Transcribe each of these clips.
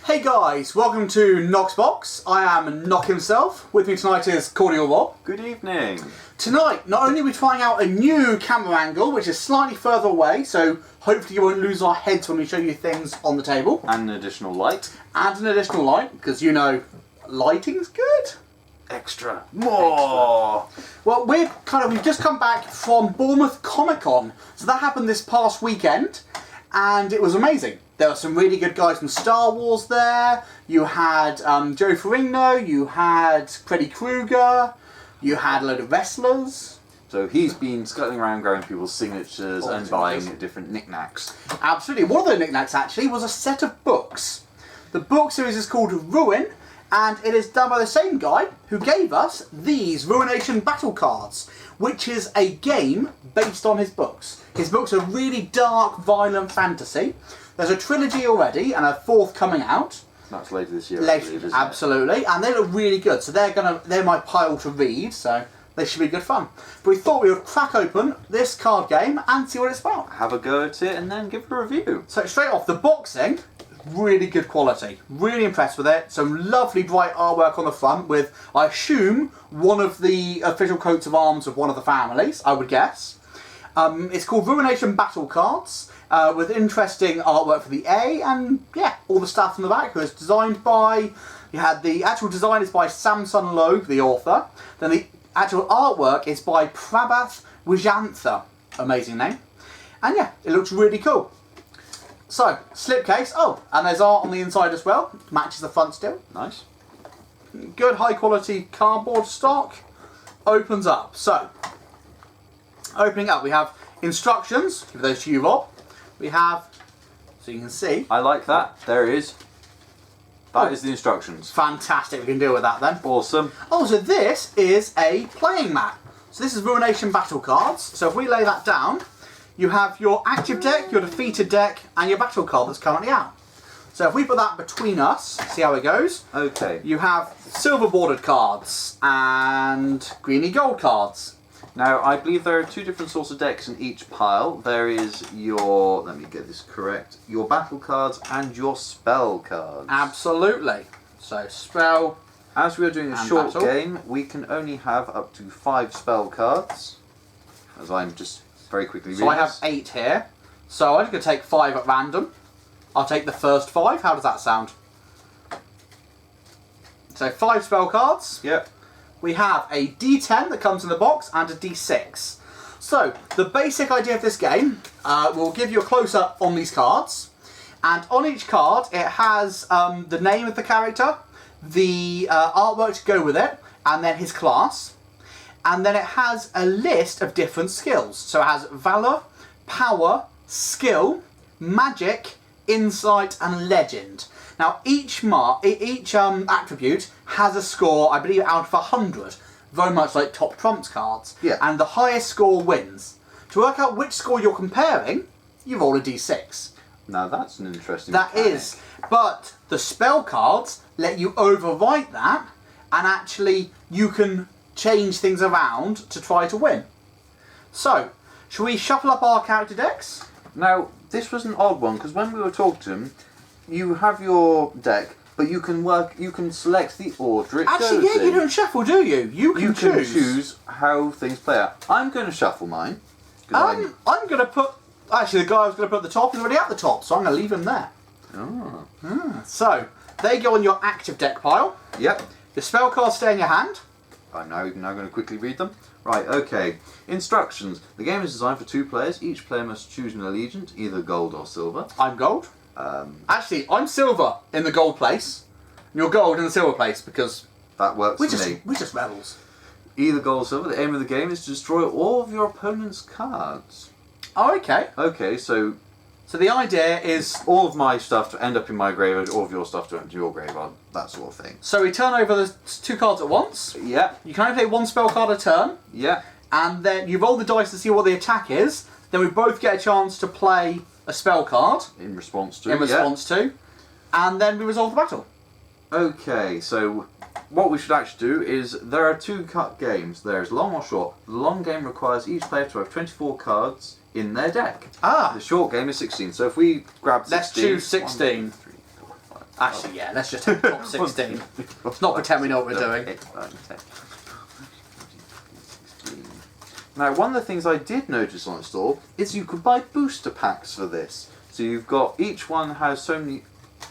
Hey guys, welcome to Knock's Box. I am Knock himself. With me tonight is Cordial Rob. Good evening. Tonight, not only are we trying out a new camera angle, which is slightly further away, so hopefully you won't lose our heads when we show you things on the table. And an additional light. And an additional light, because you know, lighting's good. Extra. More. Well, we've just come back from Bournemouth Comic Con. So that happened this past weekend, and it was amazing. There were some really good guys from Star Wars there. You had Joe Ferrigno, you had Freddy Krueger, you had a load of wrestlers. So he's been scuttling around grabbing people's signatures and buying different knickknacks. Absolutely. One of the knickknacks actually was a set of books. The book series is called Ruin, and it is done by the same guy who gave us these Ruination Battle cards, which is a game based on his books. His books are really dark, violent fantasy. There's a trilogy already and a fourth coming out. That's later this year, I believe, isn't absolutely. And they look really good. So they're my pile to read, so they should be good fun. But we thought we would crack open this card game and see what it's about. Have a go at it and then give it a review. So straight off, the boxing, really good quality. Really impressed with it. Some lovely bright artwork on the front with, I assume, one of the official coats of arms of one of the families, I would guess. It's called Ruination Battle cards. With interesting artwork for the A, and yeah, all the stuff in the back was designed by, you had the actual design is by Samsun Lobe, the author, then the actual artwork is by Prabhath Wijantha, amazing name, and yeah, it looks really cool. So, slipcase, and there's art on the inside as well, matches the front still. Nice. Good high quality cardboard stock, opens up, so, opening up we have instructions, give those to you Rob. We have, so you can see. I like that. There it is. That is the instructions. Fantastic, we can deal with that then. Awesome. Oh, so this is a playing mat. So this is Ruination Battle cards. So if we lay that down, you have your active deck, your defeated deck, and your battle card that's currently out. So if we put that between us, see how it goes. Okay. You have silver bordered cards and greeny gold cards. Now, I believe there are two different sorts of decks in each pile. There is your, let me get this correct, your battle cards and your spell cards. Absolutely. So spell. As we are doing a short game, we can only have up to 5 spell cards. As I'm just very quickly reading. So I have 8 here. So I'm going to take 5 at random. I'll take the first 5. How does that sound? So 5 spell cards. Yep. We have a D10 that comes in the box and a D6. So, the basic idea of this game, we'll give you a close-up on these cards. And on each card, it has the name of the character, the artwork to go with it, and then his class. And then it has a list of different skills. So it has Valor, Power, Skill, Magic, Insight, and Legend. Now, each attribute has a score, I believe, out of 100. Very much like Top Trumps cards. Yeah. And the highest score wins. To work out which score you're comparing, you roll a d6. Now, that's an interesting That mechanic. is. But the spell cards let you overwrite that, and actually you can change things around to try to win. So, shall we shuffle up our character decks? Now, this was an odd one, because when we were talking to him, you have your deck, but you can select the order it goes Actually, yeah, in. you don't shuffle, do you? You can choose how things play out. I'm going to shuffle mine. I'm going to put... Actually, the guy I was going to put at the top is already at the top, so I'm going to leave him there. Oh. So, they go on your active deck pile. Yep. The spell cards stay in your hand. I'm now going to quickly read them. Right, okay. Instructions. The game is designed for 2 players. Each player must choose an allegiance, either gold or silver. I'm gold. Actually, I'm silver in the gold place. You're gold in the silver place because... That works for me. We're just rebels. Either gold or silver. The aim of the game is to destroy all of your opponent's cards. Oh, okay. Okay, so the idea is... all of my stuff to end up in my graveyard, all of your stuff to enter your graveyard, that sort of thing. So we turn over the 2 cards at once. Yeah. You can only play 1 spell card a turn. Yeah. And then you roll the dice to see what the attack is. Then we both get a chance to play a spell card. In response to. And then we resolve the battle. Okay, so what we should actually do is, there are 2 games. There's long or short. The long game requires each player to have 24 cards in their deck. Ah. The short game is 16. So if we grab 16... Let's choose 16. 1, 2, 3, 4, 5, Actually, yeah, let's just take top 16. Let's not pretend we know what we're doing. Now, one of the things I did notice on the store is you could buy booster packs for this. So you've got, each one has so many,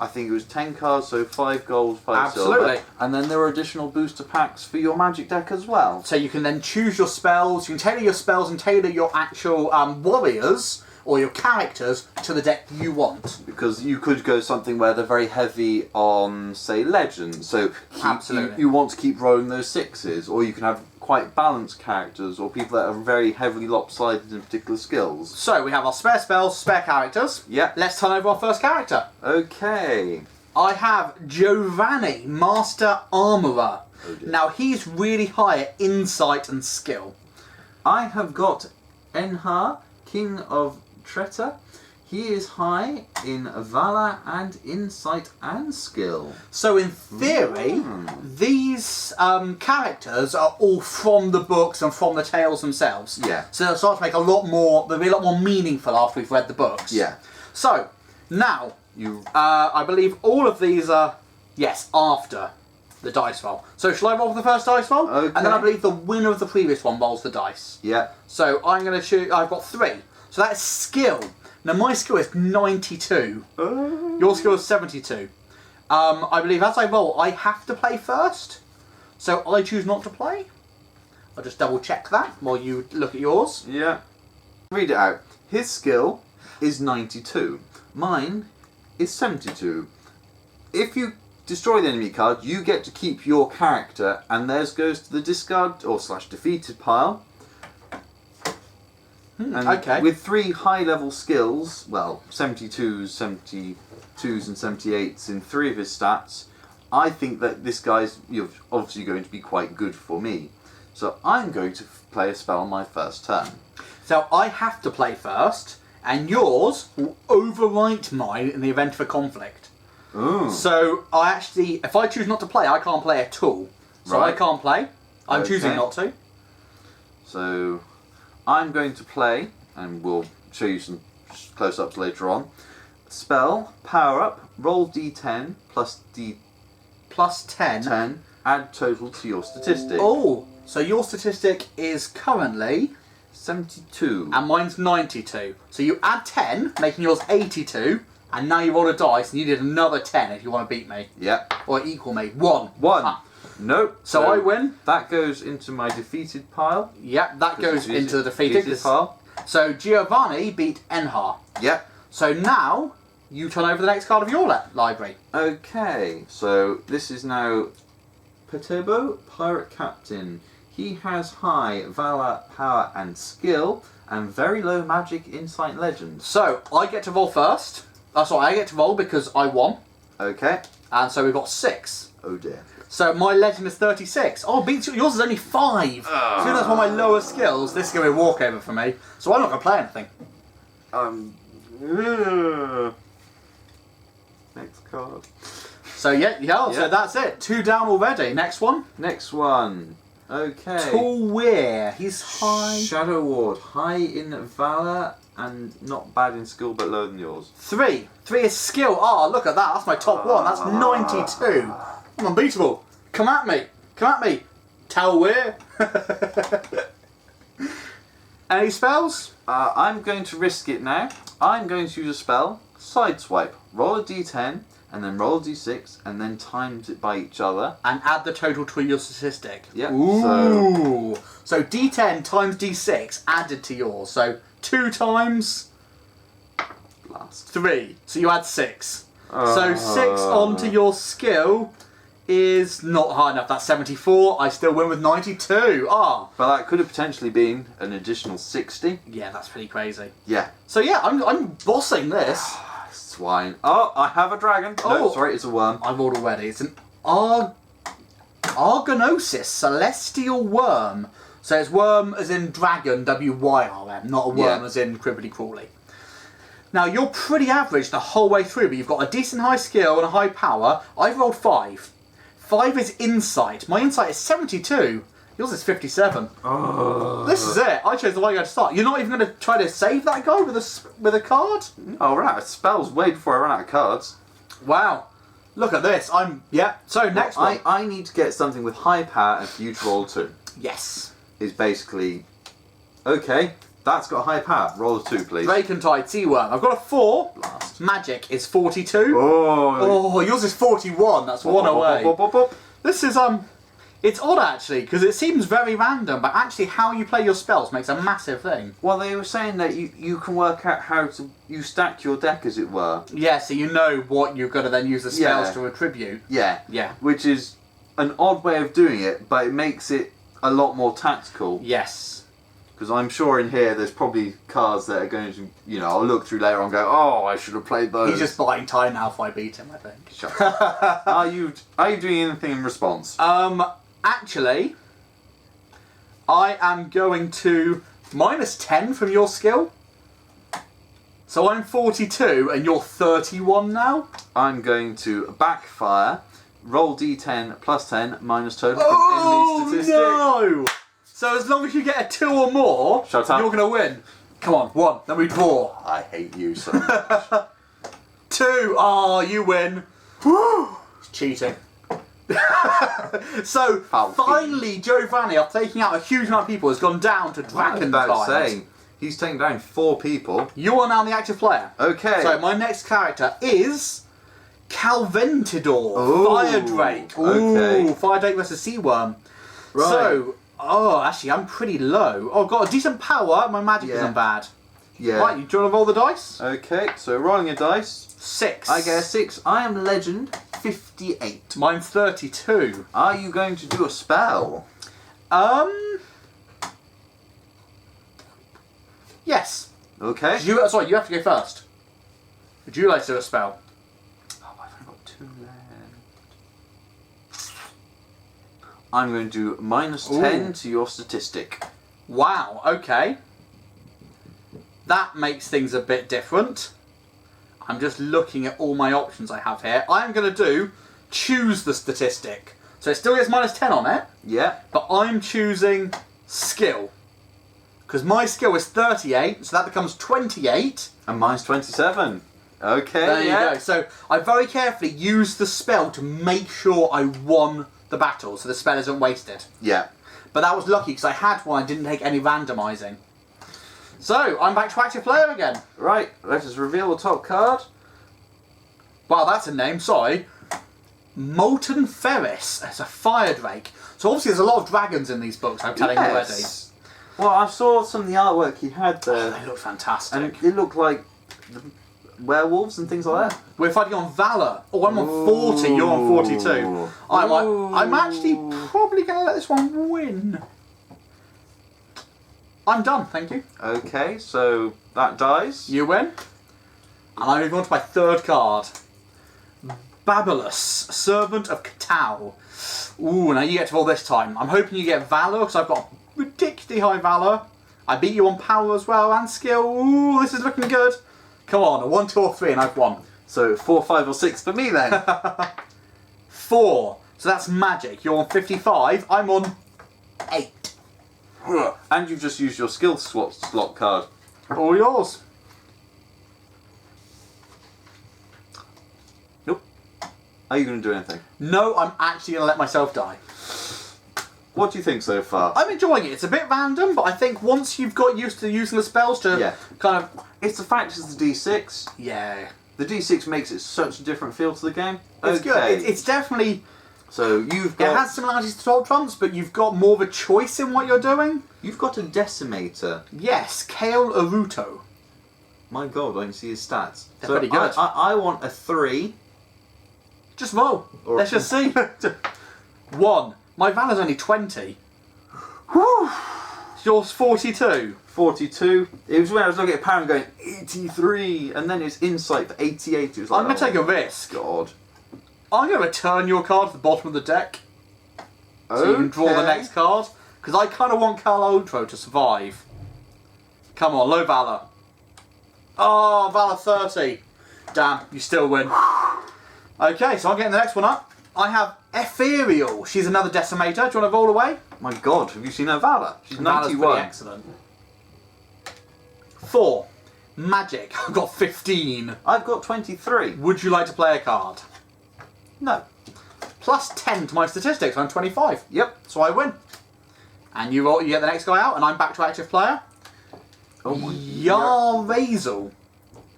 I think it was 10 cards, so 5 gold, 5 Absolutely. silver. And then there are additional booster packs for your magic deck as well. So you can then choose your spells, you can tailor your spells and tailor your actual warriors or your characters to the deck you want. Because you could go something where they're very heavy on, say, legends. So Absolutely. you want to keep rolling those 6s, or you can have quite balanced characters, or people that are very heavily lopsided in particular skills. So we have our spare spells, spare characters. Yeah. Let's turn over our first character. Okay. I have Giovanni, Master Armourer. Oh dear. Now he's really high at insight and skill. I have got Enhar, King of Treta. He is high in Valor and Insight and Skill. So in theory, these characters are all from the books and from the tales themselves. Yeah. So they'll start to make they'll be a lot more meaningful after we've read the books. Yeah. So, now, I believe all of these are, yes, after the dice roll. So shall I roll for the first dice roll? Okay. And then I believe the winner of the previous one rolls the dice. Yeah. So I'm going to choose, I've got 3. So that's skill. Now my skill is 92. Your skill is 72. I believe as I roll, I have to play first. So I choose not to play. I'll just double check that while you look at yours. Yeah. Read it out. His skill is 92. Mine is 72. If you destroy the enemy card, you get to keep your character, and theirs goes to the discard or / defeated pile. And okay. with 3 high-level skills, well, 72s, and 78s in 3 of his stats, I think that this guy's obviously going to be quite good for me. So I'm going to play a spell on my first turn. So I have to play first, and yours will overwrite mine in the event of a conflict. Ooh. So I actually, if I choose not to play, I can't play at all. So Right. I can't play. I'm Okay. choosing not to. So I'm going to play, and we'll show you some close-ups later on. Spell, power up, roll d10 plus d10, Plus 10. add total to your statistic. Oh, so your statistic is currently, 72. and mine's 92. So you add 10, making yours 82, and now you roll a dice, and you did another 10 if you want to beat me. Yeah. Or equal me. 1. 1. Ah. Nope. So I win. That goes into my defeated pile. Yep, that goes into the defeated. pile. So Giovanni beat Enhar. Yep. So now you turn over the next card of your library. Okay, so this is now Patebo, Pirate Captain. He has high Valor, Power and Skill, and very low Magic, Insight, Legends. So I get to roll first. That's right, I get to roll because I won. Okay. And so we've got 6. Oh dear. So my legend is 36. Oh, beats yours is only 5. So that's one of my lower skills. This is going to be a walkover for me. So I'm not going to play anything. Next card. So so that's it. 2 down already. Next one. Next one. Okay. Tulwir. He's high. Shadow Ward, high in Valor and not bad in skill, but lower than yours. 3. 3 is skill. Oh, look at that. That's my top one. That's 92. I'm unbeatable. Come at me. Come at me. Tulwir. Any spells? I'm going to risk it now. I'm going to use a spell, Sideswipe. Roll a d10, and then roll a d6, and then times it by each other. And add the total to your statistic. Yep. Ooh. So D10 times D6 added to yours. So 2 times Blast. 3. So you add 6. So 6 onto your skill is not high enough. That's 74. I still win with 92. Ah. But that could have potentially been an additional 60. Yeah, that's pretty crazy. Yeah. So yeah, I'm bossing this. Swine. Oh, I have a dragon. Oh. No, sorry, it's a worm. I rolled already. It's an Argonosis Celestial Worm. So it's worm as in dragon, W-Y-R-M, not a worm as in cribbly crawly. Now you're pretty average the whole way through, but you've got a decent high skill and a high power. I've rolled 5. 5 is insight. My insight is 72. Yours is 57. This is it. I chose the right guy to start. You're not even going to try to save that guy with a card? Oh, right. Spells way before I ran out of cards. Wow. Look at this. So next one. I need to get something with high power and for you to roll 2. Yes. Is basically, okay, that's got high power. Roll a 2, please. Vacantite Sea-Worm. I've got a 4. Blast. Magic is 42. Oh, Yours is 41. That's one away. This is it's odd actually because it seems very random, but actually how you play your spells makes a massive thing. Well, they were saying that you can work out how to stack your deck, as it were. Yeah, so you know what you're going to then use the spells Yeah. to attribute. Yeah. Yeah. Which is an odd way of doing it, but it makes it a lot more tactical. Yes. Because I'm sure in here there's probably cards that are going to, I'll look through later on and go, oh, I should have played those. He's just buying time now if I beat him, I think. Shut up. Are you doing anything in response? Actually, I am going to -10 from your skill. So I'm 42 and you're 31 now. I'm going to backfire, roll d10 plus 10 minus total Oh from enemy statistic. no! So as long as you get a 2 or more, Shut up. you're going to win. Come on, 1, then we draw. I hate you so much. 2, you win. Woo! It's cheating. So finally, Giovanni, after taking out a huge amount of people, has gone down to Dragon about Tide. saying, he's taken down 4 people. You are now the active player. Okay. So my next character is Calventidor, Ooh, Fire Drake. okay. Fire Drake versus Sea Worm. Right. So, actually, I'm pretty low. I've got a decent power. My magic isn't bad. Yeah. Right, do you want to roll the dice? Okay, so rolling a dice. 6. I get a 6. I am legend 58. Mine's 32. Are you going to do a spell? Yes. Okay. You have to go first. Would you like to do a spell? Oh, I've only got 2 left. I'm going to do -10 to your statistic. Wow, okay. That makes things a bit different. I'm just looking at all my options I have here. I'm going to choose the statistic. So it still gets -10 on it, Yeah. but I'm choosing skill. Because my skill is 38, so that becomes 28. And mine's 27. Okay. There you go. So I very carefully used the spell to make sure I won the battle, so the spell isn't wasted. Yeah. But that was lucky because I had one, I didn't take any randomising. So, I'm back to active player again. Right, let us reveal the top card. Wow, that's a name, sorry. Molten Ferris as a Fire Drake. So obviously there's a lot of dragons in these books, I'm telling you already. Well, I saw some of the artwork he had there. They look fantastic. And it looked like the werewolves and things like that. We're fighting on Valor. Oh, I'm on 40, you're on 42. I'm actually probably going to let this one win. I'm done, thank you. Okay, so that dies. You win. And I move on to my third card. Babulus, Servant of Cthau. Ooh, now you get to roll this time. I'm hoping you get Valor, because I've got ridiculously high Valor. I beat you on power as well, and skill. Ooh, this is looking good. Come on, a 1, 2, or 3, and I've won. So 4, 5, or 6 for me then. 4. So that's magic. You're on 55. I'm on 8. And you've just used your skill slot card. All yours. Nope. Are you going to do anything? No, I'm actually going to let myself die. What do you think so far? I'm enjoying it. It's a bit random, but I think once you've got used to using the spells to kind of... It's the fact it's the D6. Yeah. The D6 makes it such a different feel to the game. It's good. It's definitely... So you've got... It has similarities to Top Trumps, but you've got more of a choice in what you're doing. You've got a Decimator. Yes, Kale Aruto. My god, I can see his stats. They're pretty good. I want a 3. Just roll. Let's just see. 1. My Valor's only 20. Whew. Yours 42. 42. It was when I was looking at power and going 83, and then it's insight for 88. It was like, I'm going to take a risk. God. I'm going to return your card to the bottom of the deck. So you can draw the next card. Because I kind of want Carl Outro to survive. Come on, low Valor. Oh, Valor 30. Damn, you still win. Okay, so I'm getting the next one up. I have Ethereal. She's another Decimator. Do you want to roll away? My god, have you seen her Valor? She's Valor's 91. pretty excellent. 4. Magic. I've got 15. I've got 23. Would you like to play a card? No. Plus 10 to my statistics. I'm 25. Yep. So I win. And you roll, you get the next guy out, and I'm back to active player. Oh my. Yarrazel.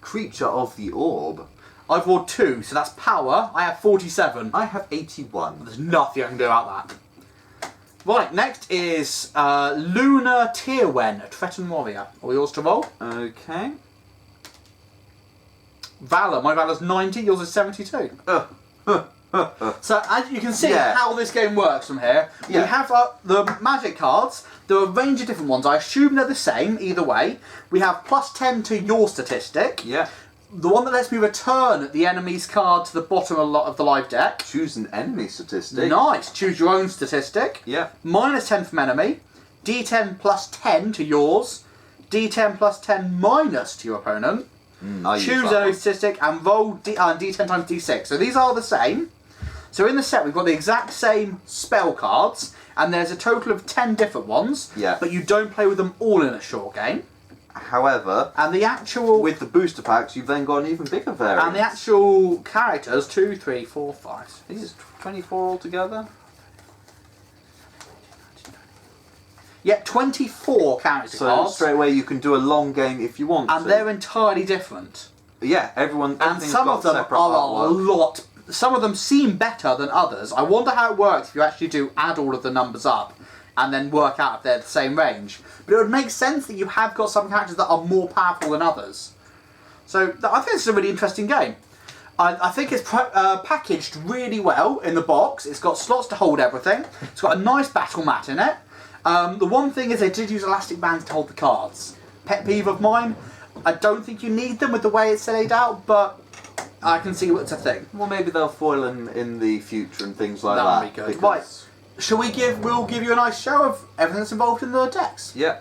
Creature of the Orb. I've rolled 2, so that's power. I have 47. I have 81. There's nothing I can do about that. Right, next is Lunar Tierwen, a Tretan Warrior. All yours to roll. Okay. Valor. My Valor's 90, yours is 72. So as you can see how this game works from here, we have the magic cards. There are a range of different ones. I assume they're the same either way. We have plus 10 to your statistic. Yeah. The one that lets me return the enemy's card to the bottom of the live deck. Choose an enemy statistic. Nice. Choose your own statistic. Yeah. Minus 10 from enemy. D10 plus 10 to yours. D10 plus 10 minus to your opponent. Choose enemy statistic and roll D10 times D6. So these are the same. So in the set we've got the exact same spell cards, and there's a total of 10 different ones. Yeah. But you don't play with them all in a short game. However, And the actual with the booster packs, you've then got an even bigger variant. and the actual characters 2, 3, 4, 5. I think it's 24 altogether. Yeah, 24 character So cards, straight away you can do a long game if you want and to. they're entirely different. Yeah, And everything's some got of them separate are a artwork. lot. Some of them seem better than others. I wonder how it works if you actually do add all of the numbers up and then work out if they're the same range. But it would make sense that you have got some characters that are more powerful than others. So I think this is a really interesting game. I think it's packaged really well in the box. It's got slots to hold everything. It's got a nice battle mat in it. The one thing is they did use elastic bands to hold the cards. Pet peeve of mine. I don't think you need them with the way it's laid out, but I can see what's a thing. Well, maybe they'll foil in the future and things like that. That'd be good. Right. We'll give you a nice show of everything that's involved in the decks. Yeah.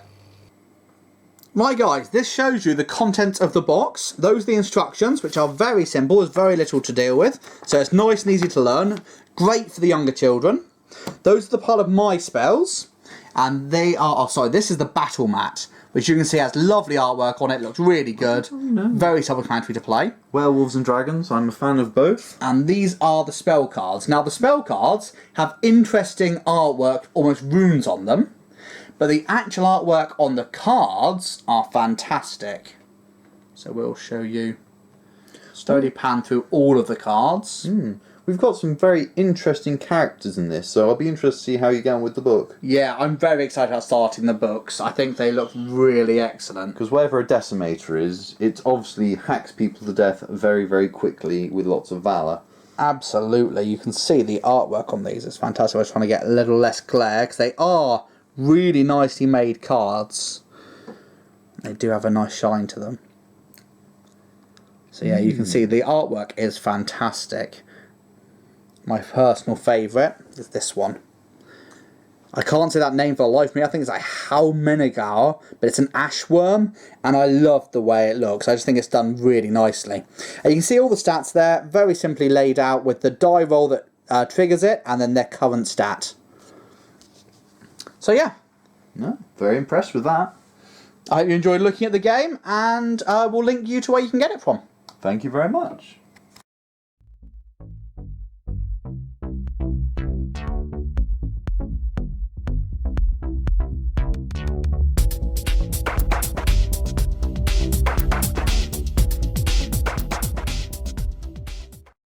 Right guys, this shows you the contents of the box. Those are the instructions, which are very simple, there's very little to deal with. So it's nice and easy to learn. Great for the younger children. Those are the part of my spells. And they are, this is the battle mat, which you can see has lovely artwork on it, looks really good. Very self-explanatory to play. Werewolves and dragons, I'm a fan of both. And these are the spell cards. Now the spell cards have interesting artwork, almost runes on them. But the actual artwork on the cards are fantastic. So we'll show you. Slowly pan through all of the cards. We've got some very interesting characters in this, so I'll be interested to see how you get on with the book. Yeah, I'm very excited about starting the books. I think they look really excellent. Because wherever a decimator is, it obviously hacks people to death very, very quickly with lots of valour. Absolutely. You can see the artwork on these. It's fantastic. I was trying to get a little less glare because they are really nicely made cards. They do have a nice shine to them. So yeah, you can see the artwork is fantastic. My personal favourite is this one. I can't say that name for the life of me. I think it's like Halmenagar, but it's an ash worm, and I love the way it looks. I just think it's done really nicely. And you can see all the stats there, very simply laid out with the die roll that triggers it, and then their current stat. So yeah. No, very impressed with that. I hope you enjoyed looking at the game, and we'll link you to where you can get it from. Thank you very much.